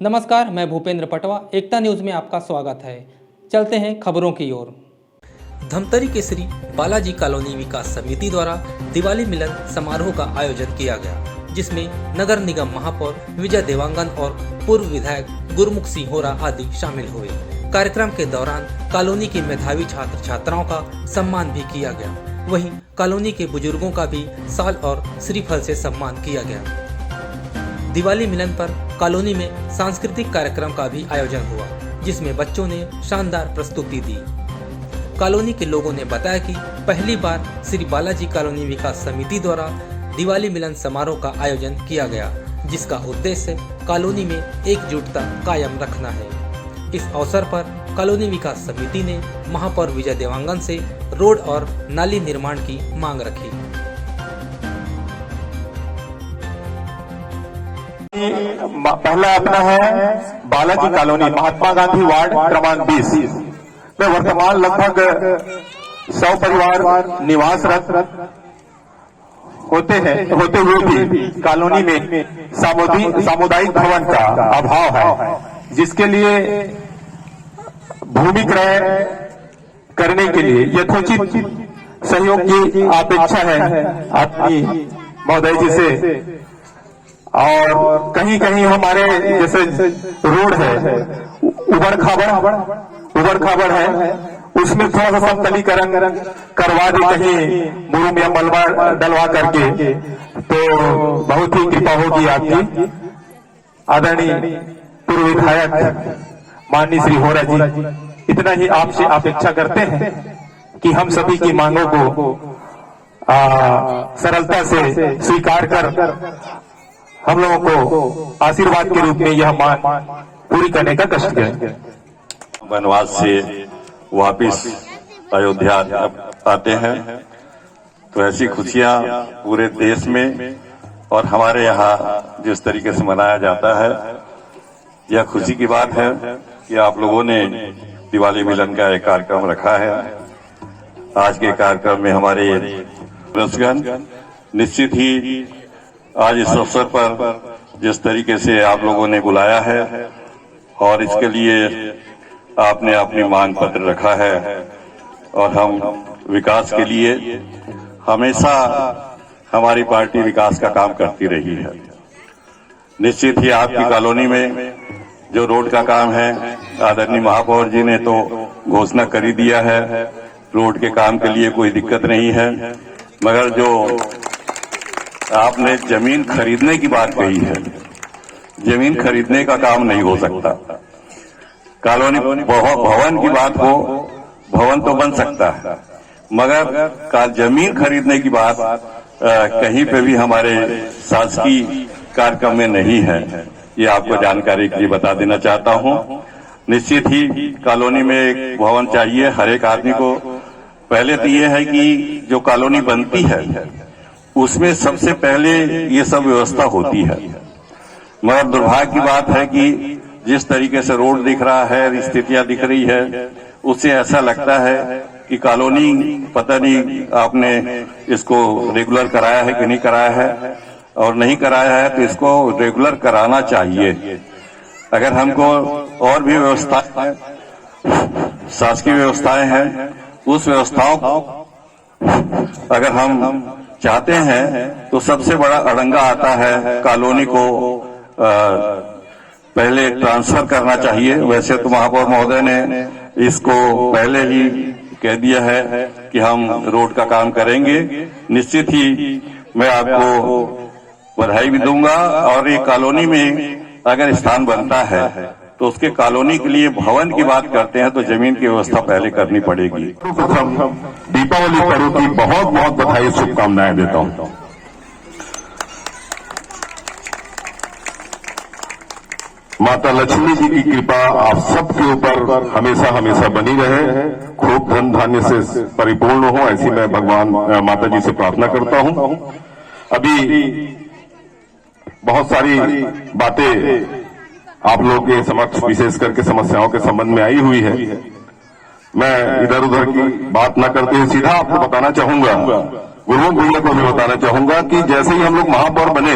नमस्कार, मैं भूपेंद्र पटवा, एकता न्यूज में आपका स्वागत है। चलते हैं खबरों की ओर। धमतरी के श्री बालाजी कॉलोनी विकास समिति द्वारा दिवाली मिलन समारोह का आयोजन किया गया, जिसमें नगर निगम महापौर विजय देवांगन और पूर्व विधायक गुरमुख सिंह होरा आदि शामिल हुए। कार्यक्रम के दौरान कॉलोनी के मेधावी छात्र छात्राओं का सम्मान भी किया गया। वहीं कॉलोनी के बुजुर्गों का भी साल और श्रीफल से सम्मान किया गया। दिवाली मिलन पर कॉलोनी में सांस्कृतिक कार्यक्रम का भी आयोजन हुआ, जिसमें बच्चों ने शानदार प्रस्तुति दी। कॉलोनी के लोगों ने बताया कि पहली बार श्री बालाजी कॉलोनी विकास समिति द्वारा दिवाली मिलन समारोह का आयोजन किया गया, जिसका उद्देश्य कॉलोनी में एकजुटता कायम रखना है। इस अवसर पर कॉलोनी विकास समिति ने महापौर विजय देवांगन से रोड और नाली निर्माण की मांग रखी। पहला अपना है बालाजी कॉलोनी, महात्मा गांधी वार्ड क्रमांक 20 में वर्तमान लगभग 100 परिवार निवासरत होते हुए भी कॉलोनी में सामुदायिक भवन का अभाव है, जिसके लिए भूमि क्रय करने के लिए यथोचित सहयोग की अपेक्षा है आपकी महोदय जी से। और कहीं कहीं हमारे जैसे रोड है उबड़ खाबड़ है, उसमें थोड़ा सा समतलीकरण करवा दे, कहीं मुरुम या मलबा डलवा करके, तो बहुत ही कृपा होगी आपकी। आदरणीय पूर्व विधायक माननीय श्री होरा जी, इतना ही आपसे अपेक्षा करते हैं कि हम सभी की मांगों को सरलता से स्वीकार कर हम लोगों को आशीर्वाद के रूप में यह मांग पूरी करने का कष्ट करें। वनवास से वापिस अयोध्या आते हैं, तो ऐसी खुशियां पूरे देश में और हमारे यहाँ जिस तरीके से मनाया जाता है, यह खुशी की बात है कि आप लोगों ने दिवाली मिलन का एक कार्यक्रम रखा है। आज के कार्यक्रम में हमारे रसगन निश्चित ही आज इस अवसर पर जिस तरीके से आप लोगों ने बुलाया है और इसके लिए आपने अपनी मांग पत्र रखा है, और हम विकास के लिए हमेशा हमारी पार्टी विकास का काम करती रही है। निश्चित ही आपकी कॉलोनी में जो रोड का काम है, आदरणीय महापौर जी ने तो घोषणा कर ही दिया है, रोड के काम के लिए कोई दिक्कत नहीं है, मगर जो आपने जमीन खरीदने की बात कही है, जमीन खरीदने का काम नहीं हो सकता। कॉलोनी भवन की बात हो, भवन तो बन सकता है, मगर जमीन खरीदने की बात कहीं पे भी हमारे शासकीय कार्यक्रम में नहीं है। ये आपको जानकारी के लिए बता देना चाहता हूँ। निश्चित ही कॉलोनी में एक भवन चाहिए हर एक आदमी को। पहले तो ये है कि जो कॉलोनी बनती है उसमें सबसे पहले ये सब व्यवस्था होती है, मगर दुर्भाग्य की बात है कि जिस तरीके से रोड दिख रहा है, स्थितियां दिख रही है, उससे ऐसा लगता है कि कॉलोनी पता नहीं आपने इसको रेगुलर कराया है कि नहीं कराया है, और नहीं कराया है तो इसको रेगुलर कराना चाहिए। अगर हमको और भी व्यवस्थाएं, शासकीय व्यवस्थाएं हैं, उस व्यवस्थाओं को अगर हम चाहते हैं तो सबसे बड़ा अड़ंगा आता है कॉलोनी को पहले ट्रांसफर करना चाहिए। वैसे तो महापौर महोदय ने इसको पहले ही कह दिया है कि हम रोड का काम करेंगे। निश्चित ही मैं आपको बधाई भी दूंगा, और ये कॉलोनी में अगर स्थान बनता है तो उसके कॉलोनी के लिए भवन की बात करते हैं तो जमीन की व्यवस्था पहले करनी पड़ेगी। दीपावली पर्व की बहुत बहुत बधाई, शुभकामनाएं देता हूं। माता लक्ष्मी जी की कृपा आप सबके ऊपर हमेशा हमेशा बनी रहे, खूब धन धान्य से परिपूर्ण हो, ऐसी मैं भगवान माता जी से प्रार्थना करता हूं। अभी बहुत सारी बातें आप लोग के समक्ष विशेष करके समस्याओं के संबंध में आई हुई है। मैं इधर उधर की बात न करते हुए सीधा आपको बताना चाहूंगा, गुरुमुख भैया को भी बताना चाहूंगा कि जैसे ही हम लोग महापौर बने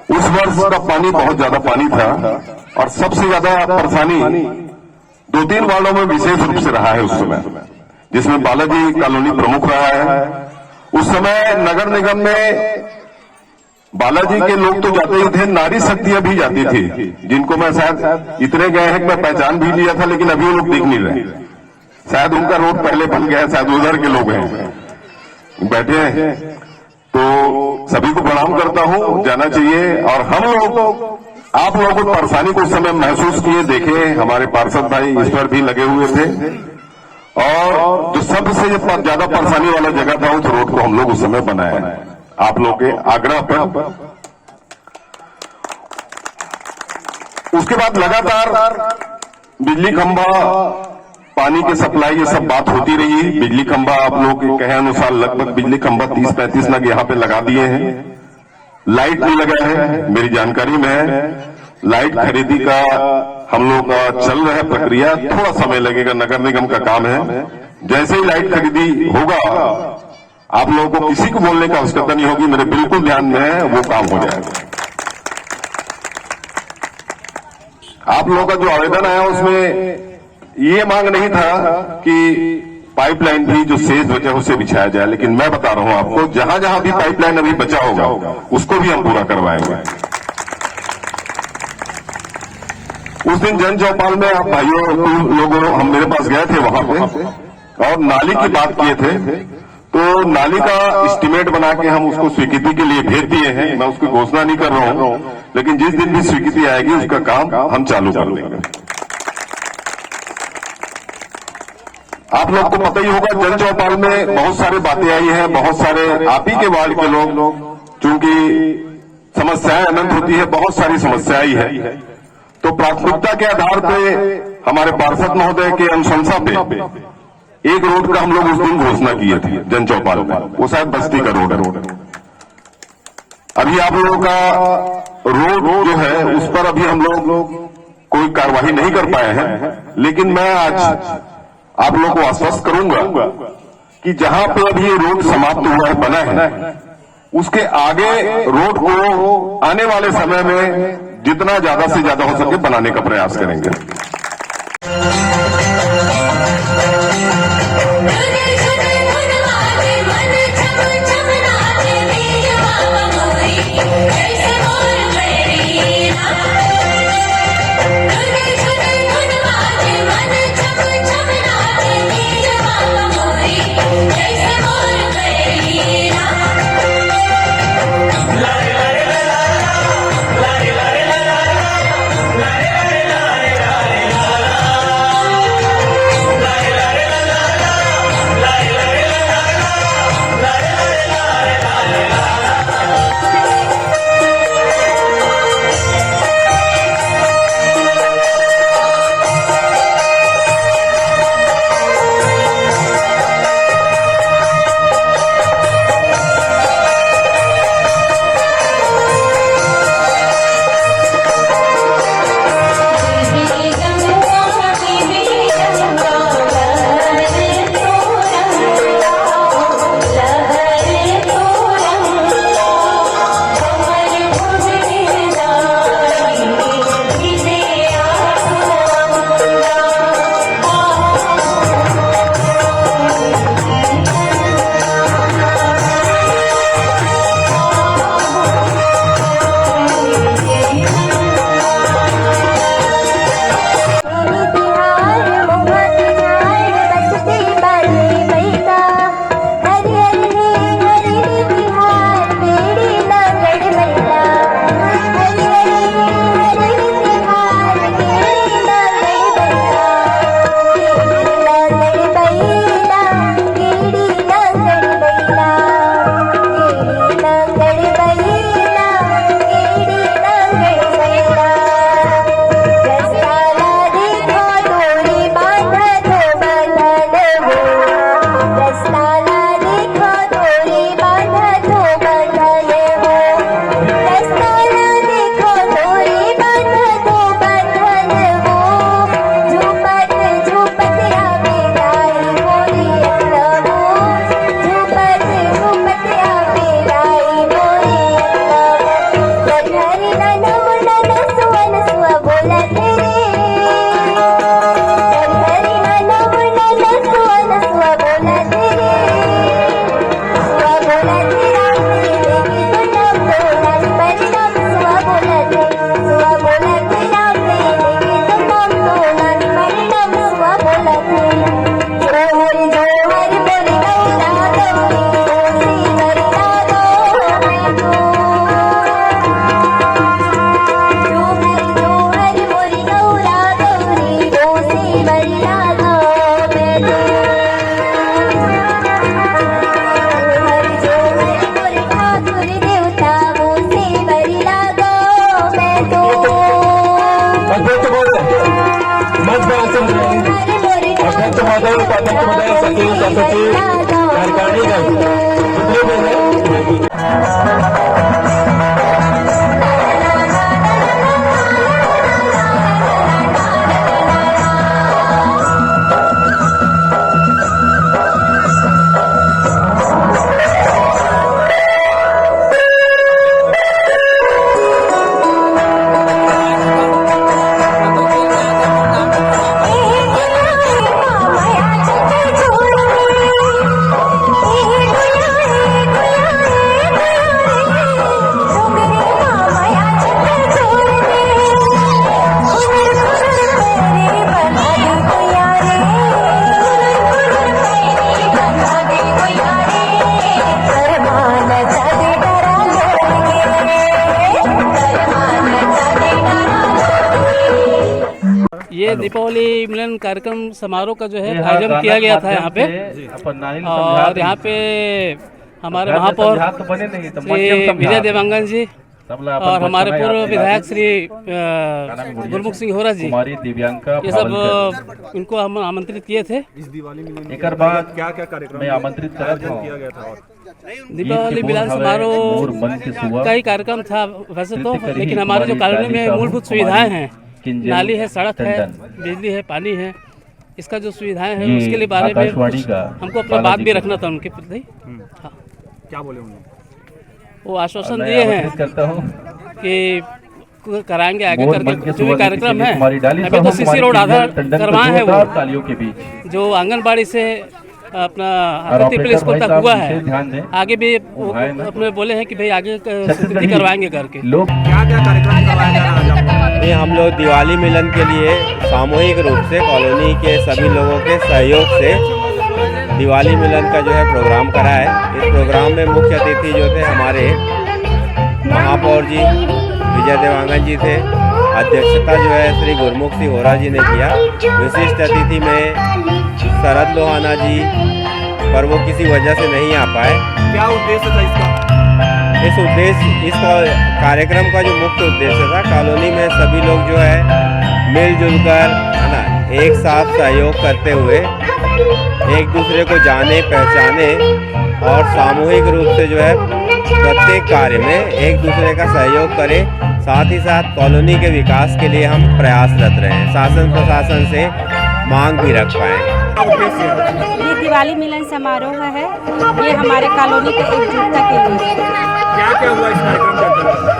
उस वर्ष का पानी बहुत ज्यादा पानी था और सबसे ज्यादा परेशानी 2-3 वार्डों में विशेष रूप से रहा है उस समय, जिसमें बालाजी कॉलोनी प्रमुख रहा है। उस समय नगर निगम में बालाजी के लोग तो जाते ही थे, नारी शक्तियां भी जाती थी, जिनको मैं शायद इतने गए हैं कि मैं पहचान भी लिया था, लेकिन अभी वो लोग दिख नहीं रहे। शायद उनका रोड पहले बन गया है, शायद उधर के लोग हैं बैठे हैं। तो सभी को प्रणाम करता हूं, जाना चाहिए। और हम लोग आप लोगों को परेशानी को उस समय महसूस किए, देखे, हमारे पार्षद भाई इस पर भी लगे हुए थे। और जो सबसे ज्यादा परेशानी वाला जगह था उस रोड को हम लोग उस समय बनाए आप लोग के आग्रह पर। उसके बाद लगातार बिजली खंभा, पानी की सप्लाई, ये सब बात होती रही। बिजली खंभा आप लोग के कहे अनुसार लगभग बिजली खंभा 30-35 लग यहाँ पे लगा दिए हैं। लाइट नहीं लगा है, मेरी जानकारी में है। लाइट खरीदी का हम लोग का चल रहा है प्रक्रिया, थोड़ा समय लगेगा, नगर निगम का काम है। जैसे ही लाइट खरीदी होगा, आप लोगों को किसी को बोलने की आवश्यकता नहीं होगी, मेरे बिल्कुल ध्यान में है, वो काम हो जाएगा। आप लोगों का जो आवेदन आया उसमें ये मांग नहीं था कि पाइपलाइन भी जो शेष बचा उसे बिछाया जाए, लेकिन मैं बता रहा हूं आपको, जहां जहां भी पाइपलाइन अभी बचा होगा उसको भी हम पूरा करवाएंगे। उस दिन जन चौपाल में आप भाइयों लोगों हम मेरे पास गए थे वहां पे और नाली की बात किए थे। तो नाली का एस्टीमेट बना के हम उसको स्वीकृति के लिए भेज दिए हैं। मैं उसकी घोषणा नहीं कर रहा हूं, लेकिन जिस दिन भी स्वीकृति आएगी उसका काम हम चालू कर देंगे। आप लोग को पता ही होगा, जन चौपाल में बहुत सारी बातें आई हैं, बहुत सारे आप ही के वार्ड के लोग, चूंकि समस्याएं अनंत होती है, बहुत सारी समस्या आई है। तो प्राथमिकता के आधार पे हमारे पार्षद महोदय के अनुशंसा पे एक रोड का हम लोग उस दिन घोषणा किए थे जन चौपाल में, वो शायद बस्ती का रोड है। अभी आप लोगों का रोड जो है उस पर अभी हम लोग कोई कार्रवाई नहीं कर पाए हैं, लेकिन मैं आज आप लोगों को आश्वस्त करूंगा कि जहां पे अभी ये रोड समाप्त हुआ है, बना है, उसके आगे रोड को आने वाले समय में जितना ज्यादा से ज्यादा हो सके बनाने का प्रयास करेंगे। अध्यक्ष महोदय, उपाध्यक्ष महोदय, सचिव, सहसचिव, कार्यकारिणी जितने भी हैं। ये दीपावली मिलन कार्यक्रम समारोह का जो है आयोजन किया गया था यहाँ पे, और यहाँ पे हमारे महापौर श्री विजय देवांगन जी और हमारे पूर्व विधायक श्री गुरमुख सिंह होरा जी, ये सब इनको हम आमंत्रित किए थे। एक बाद क्या क्या कार्यक्रम में आमंत्रित किया गया था? दीपावली मिलन समारोह का ही कार्यक्रम था वैसे तो, लेकिन हमारे जो कॉलोनी में मूलभूत सुविधाएं हैं, नाली है, सड़क है, बिजली है, पानी है, इसका जो सुविधाएं हैं उसके लिए बारे में हमको अपना बात भी रखना था उनके प्रति। हाँ, क्या बोले उन्होंने? वो आश्वासन दिए हैं कि कराएंगे आगे करके जो भी कार्यक्रम है। अभी तो सीसी रोड आधार करवाए हैं वो, जो आंगनबाड़ी से अपना आदित्य प्ले स्कूल तक हुआ है, आगे भी अपने बोले हैं कि भाई आगे स्थिति करवाएंगे करके। क्या क्या कार्यक्रम करवाया जा रहा है? ये हम लोग दिवाली मिलन के लिए सामूहिक रूप से कॉलोनी के सभी लोगों के सहयोग से दिवाली मिलन का जो है प्रोग्राम करा है। इस प्रोग्राम में मुख्य अतिथि जो थे हमारे महापौर जी विजय देवांगन जी थे, अध्यक्षता जो है श्री गुरमुख सिंह होरा जी ने किया। विशिष्ट अतिथि में शरद लोहाना जी, पर वो किसी वजह से नहीं आ पाए। क्या उद्देश्य था इसका? इस कार्यक्रम का जो मुख्य उद्देश्य था, कॉलोनी में सभी लोग जो है मिलजुल कर, है ना, एक साथ सहयोग करते हुए एक दूसरे को जाने पहचाने और सामूहिक रूप से जो है प्रत्येक कार्य में एक दूसरे का सहयोग करें। साथ ही साथ कॉलोनी के विकास के लिए हम प्रयासरत रहें, शासन प्रशासन से मांग भी रख पाएँ। ये दिवाली मिलन समारोह है, ये हमारे कॉलोनी के एकजुटता के लिए। क्या क्या हुआ इस कार्यक्रम में?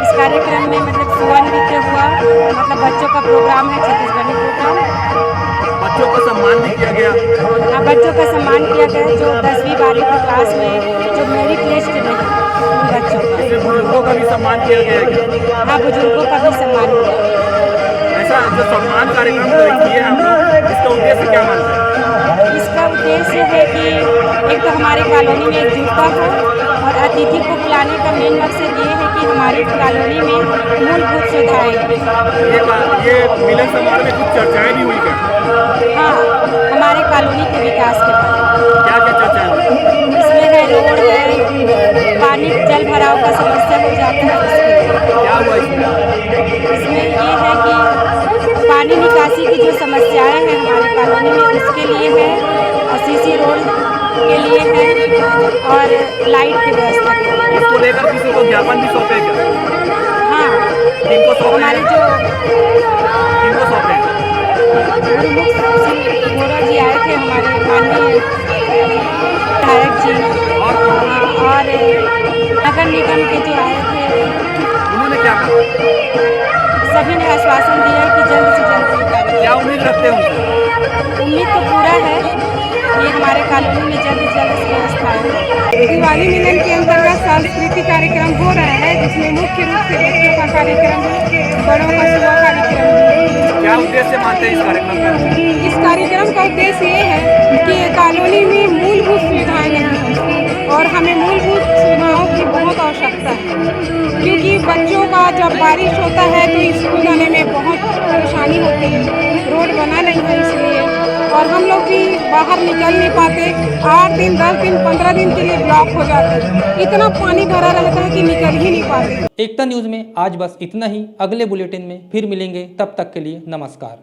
इस कार्यक्रम में मतलब सुबह नृत्य हुआ, मतलब बच्चों का प्रोग्राम है, छत्तीसगढ़ी प्रोग्राम। बच्चों का सम्मान भी किया गया? हाँ, बच्चों का सम्मान किया गया, जो 10वीं 12वीं की क्लास में जो मेरिट लिस्ट नहीं, उन बच्चों का। बुजुर्गों का भी सम्मान किया गया है? हाँ, बुजुर्गों का भी सम्मान हुआ। ऐसा जो सम्मान कार्यक्रम किए हम लोग, इसका उद्देश्य क्या मानते हैं? इसका उद्देश्य है कि एक तो हमारे कॉलोनी में एकजुटता हो, और अतिथि को बुलाने का मेन मकसद ये है कि हमारी कॉलोनी में मूलभूत सुविधाएं। ये मिलन समारोह में कुछ चर्चाएं भी हुई क्या? हाँ, हमारे कॉलोनी के विकास के बारे में। क्या क्या चर्चाएं हुई? इसमें है रोड है, पानी जल भराव का समस्या हो जाता है, क्या हुआ इसमें? ये है कि पानी निकासी की जो समस्याएं हैं हमारे कॉलोनी में, उसके लिए है, और सीसी रोड के लिए है, और लाइट की व्यवस्था के लिए। इसको लेकर किसी को ज्ञापन भी सौंपे क्या? हाँ, किनको सौंपे? हमारे जो किनको सौंपे? गुरमुख सिंह होरा जी आए थे, हमारे माननीय विधायक जी, और नगर निगम के जो आए थे, उन्होंने क्या कहा? सभी ने आश्वासन दिया कि जल्द से जल्द ये कार्य। क्या उम्मीद रखते हैं उनसे? उम्मीद तो पूरा है, ये हमारे कॉलोनी में जल्द से जल्द व्यवस्था है। दिवाली मिलन के अंतर्गत सांस्कृतिक कार्यक्रम हो रहा है, जिसमें मुख्य रूप से बच्चों का कार्यक्रम है, बड़ों का सुबह कार्यक्रम है। क्या उद्देश्य मानते हैं इस कार्यक्रम का? इस कार्यक्रम का उद्देश्य ये है कि कॉलोनी में मूलभूत सुविधाएं नहीं हैं, और हमें मूलभूत सुविधाओं की बहुत आवश्यकता है, क्योंकि बच्चों का जब बारिश होता है तो स्कूल जाने में बहुत परेशानी होती है, रोड बना नहीं है इसलिए, और हम लोग भी बाहर निकल नहीं पाते। 8 दिन 10 दिन 15 दिन के लिए ब्लॉक हो जाते हैं, इतना पानी भरा रहता है कि निकल ही नहीं पाते। एकता न्यूज़ में आज बस इतना ही। अगले बुलेटिन में फिर मिलेंगे, तब तक के लिए नमस्कार।